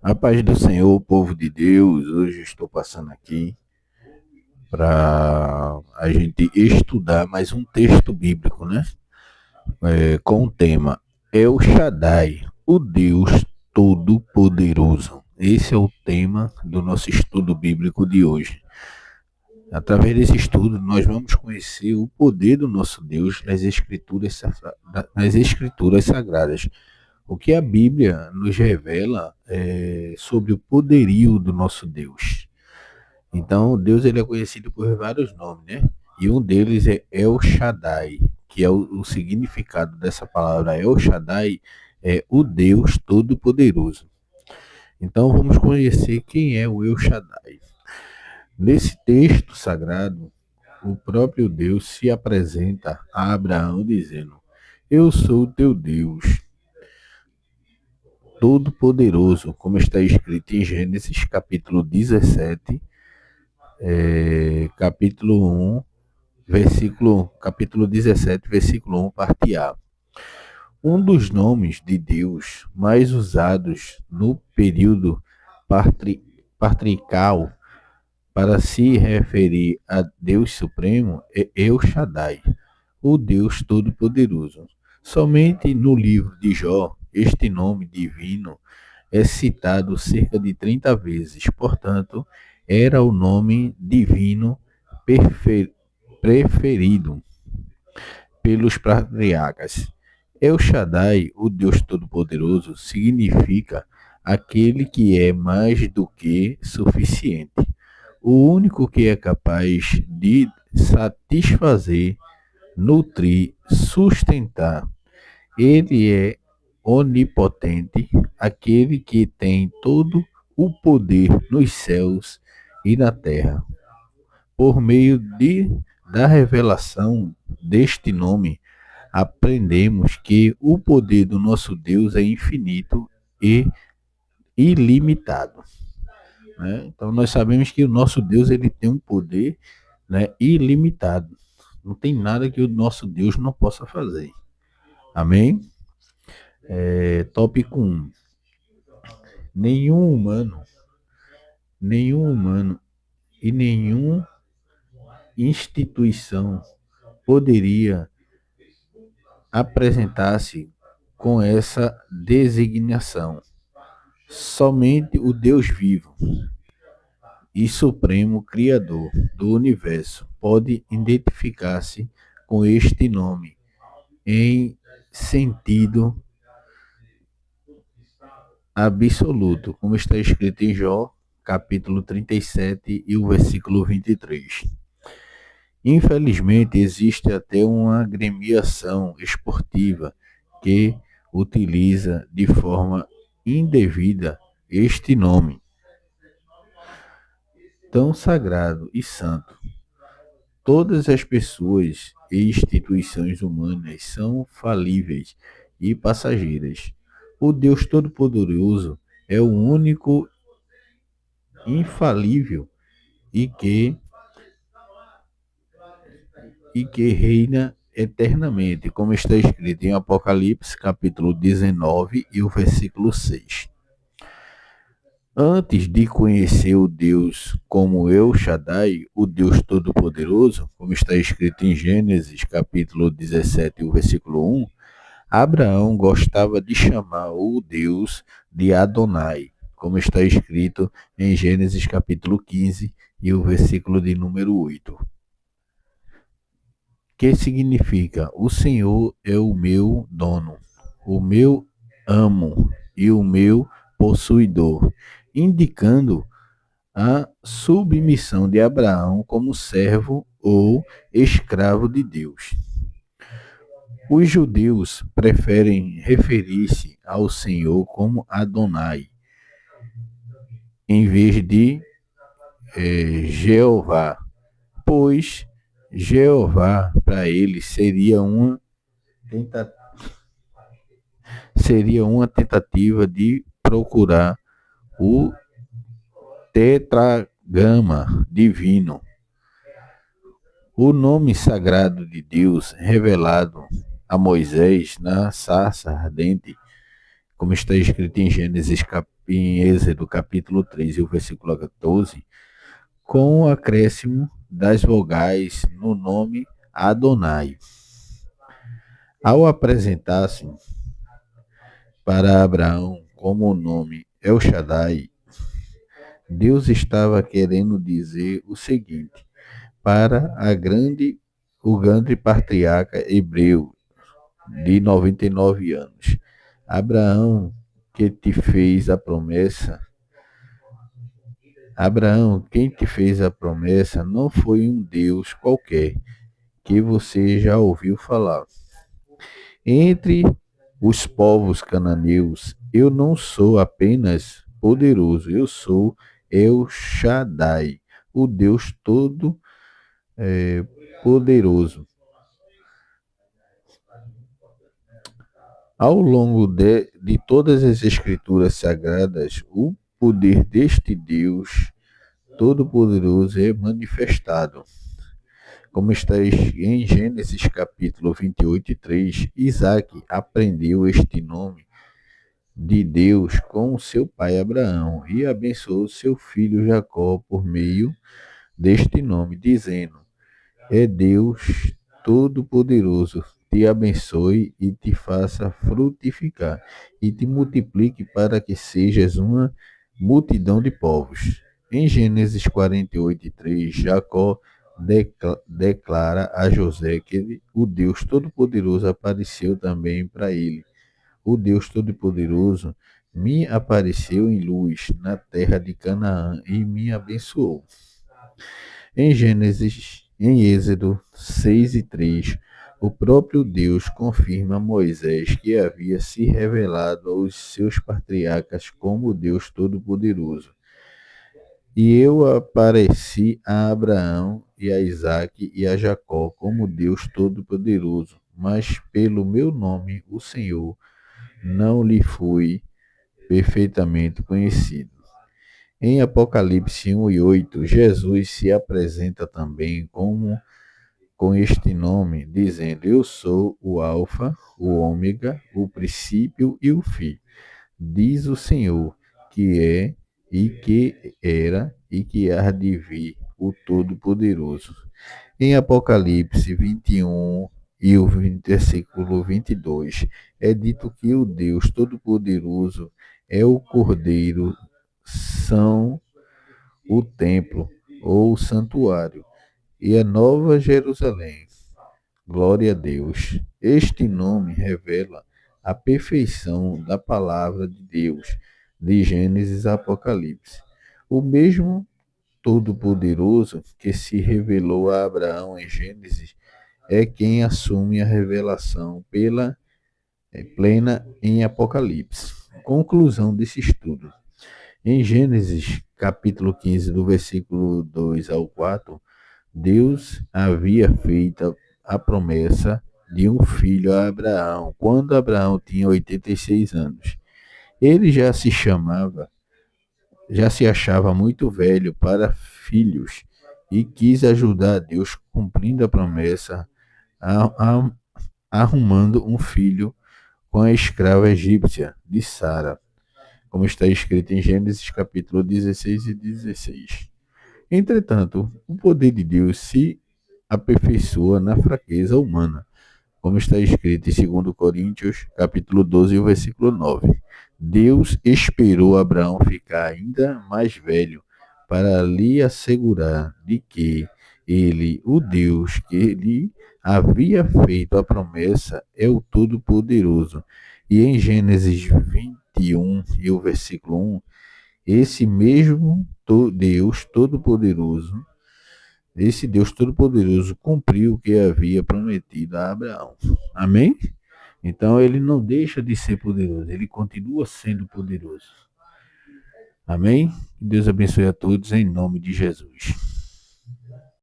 A paz do Senhor, povo de Deus. Hoje eu estou passando aqui para a gente estudar mais um texto bíblico, né? Com o tema El Shaddai, o Deus Todo-Poderoso. Esse é o tema do nosso estudo bíblico de hoje. Através desse estudo, nós vamos conhecer o poder do nosso Deus nas escrituras sagradas. O que a Bíblia nos revela sobre o poderio do nosso Deus. Então, Deus ele é conhecido por vários nomes, né? E um deles é El Shaddai, que é o significado dessa palavra El Shaddai, é o Deus Todo-Poderoso. Então, vamos conhecer quem é o El Shaddai. Nesse texto sagrado, o próprio Deus se apresenta a Abraão dizendo: Eu sou o teu Deus, Todo-Poderoso, como está escrito em Gênesis capítulo 17, capítulo 1, capítulo 17, versículo 1, parte A. Um dos nomes de Deus mais usados no período patriarcal para se referir a Deus Supremo é El Shaddai, o Deus Todo-Poderoso. Somente no livro de Jó, este nome divino é citado cerca de 30 vezes, portanto, era o nome divino preferido pelos patriarcas. El Shaddai, o Deus Todo-Poderoso, significa aquele que é mais do que suficiente, o único que é capaz de satisfazer, nutrir, sustentar. Ele é onipotente, aquele que tem todo o poder nos céus e na terra. Por meio da revelação deste nome, aprendemos que o poder do nosso Deus é infinito e ilimitado. Né? Então nós sabemos que o nosso Deus ele tem um poder, né, ilimitado. Não tem nada que o nosso Deus não possa fazer. Amém? Tópico 1. Nenhum humano e nenhuma instituição poderia apresentar-se com essa designação. Somente o Deus vivo e supremo Criador do universo pode identificar-se com este nome em sentido absoluto, como está escrito em Jó, capítulo 37 e o versículo 23. Infelizmente, existe até uma agremiação esportiva que utiliza de forma indevida este nome tão sagrado e santo. Todas as pessoas e instituições humanas são falíveis e passageiras. O Deus Todo-Poderoso é o único infalível e que reina eternamente, como está escrito em Apocalipse, capítulo 19 e o versículo 6. Antes de conhecer o Deus como El Shaddai, o Deus Todo-Poderoso, como está escrito em Gênesis, capítulo 17 e o versículo 1, Abraão gostava de chamar o Deus de Adonai, como está escrito em Gênesis, capítulo 15 e o versículo de número 8. Que significa: o Senhor é o meu dono, o meu amo e o meu possuidor, indicando a submissão de Abraão como servo ou escravo de Deus. Os judeus preferem referir-se ao Senhor como Adonai, em vez de Jeová, pois Jeová para eles seria uma tentativa de procurar o tetragrama divino. O nome sagrado de Deus revelado a Moisés na sarça ardente como está escrito em em Êxodo capítulo 3 e o versículo 14, com o acréscimo das vogais no nome Adonai. Ao apresentar-se para Abraão como o nome El Shaddai, Deus estava querendo dizer o seguinte para o grande patriarca hebreu de 99 anos: Abraão, que te fez a promessa, Abraão, quem te fez a promessa não foi um Deus qualquer que você já ouviu falar. Entre os povos cananeus, eu não sou apenas poderoso, eu sou El Shaddai, o Deus todo poderoso. Ao longo de todas as escrituras sagradas, o poder deste Deus Todo-Poderoso é manifestado. Como está em Gênesis capítulo 28 e 3, Isaac aprendeu este nome de Deus com seu pai Abraão e abençoou seu filho Jacó por meio deste nome, dizendo: É Deus Todo-Poderoso, te abençoe e te faça frutificar, e te multiplique para que sejas uma multidão de povos. Em Gênesis 48 e 3, Jacó declara a José que o Deus Todo-Poderoso apareceu também para ele. O Deus Todo-Poderoso me apareceu em luz na terra de Canaã e me abençoou. Em Êxodo 6 e 3, o próprio Deus confirma a Moisés que havia se revelado aos seus patriarcas como Deus Todo-Poderoso. E eu apareci a Abraão e a Isaque e a Jacó como Deus Todo-Poderoso, mas pelo meu nome, o Senhor, não lhe fui perfeitamente conhecido. Em Apocalipse 1 e 8, Jesus se apresenta também com este nome, dizendo: Eu sou o Alfa, o Ômega, o princípio e o fim. Diz o Senhor, que é e que era e que há de vir, o Todo-Poderoso. Em Apocalipse 21 e o versículo 22, é dito que o Deus Todo-Poderoso é o Cordeiro, são o templo ou o santuário e a Nova Jerusalém. Glória a Deus. Este nome revela a perfeição da palavra de Deus, de Gênesis a Apocalipse. O mesmo Todo-Poderoso que se revelou a Abraão em Gênesis é quem assume a revelação plena em Apocalipse. Conclusão desse estudo. Em Gênesis, capítulo 15, do versículo 2 ao 4, Deus havia feito a promessa de um filho a Abraão, quando Abraão tinha 86 anos. Ele já se achava muito velho para filhos e quis ajudar Deus cumprindo a promessa, arrumando um filho com a escrava egípcia de Sara, como está escrito em Gênesis capítulo 16 e 16. Entretanto, o poder de Deus se aperfeiçoa na fraqueza humana, como está escrito em 2 Coríntios capítulo 12 e o versículo 9. Deus esperou Abraão ficar ainda mais velho para lhe assegurar de que ele, o Deus que lhe havia feito a promessa, é o Todo-Poderoso. E em Gênesis 21 e o versículo 1, esse mesmo Deus Todo-Poderoso, esse Deus Todo-Poderoso cumpriu o que havia prometido a Abraão. Amém? Então ele não deixa de ser poderoso, ele continua sendo poderoso. Amém? Que Deus abençoe a todos em nome de Jesus.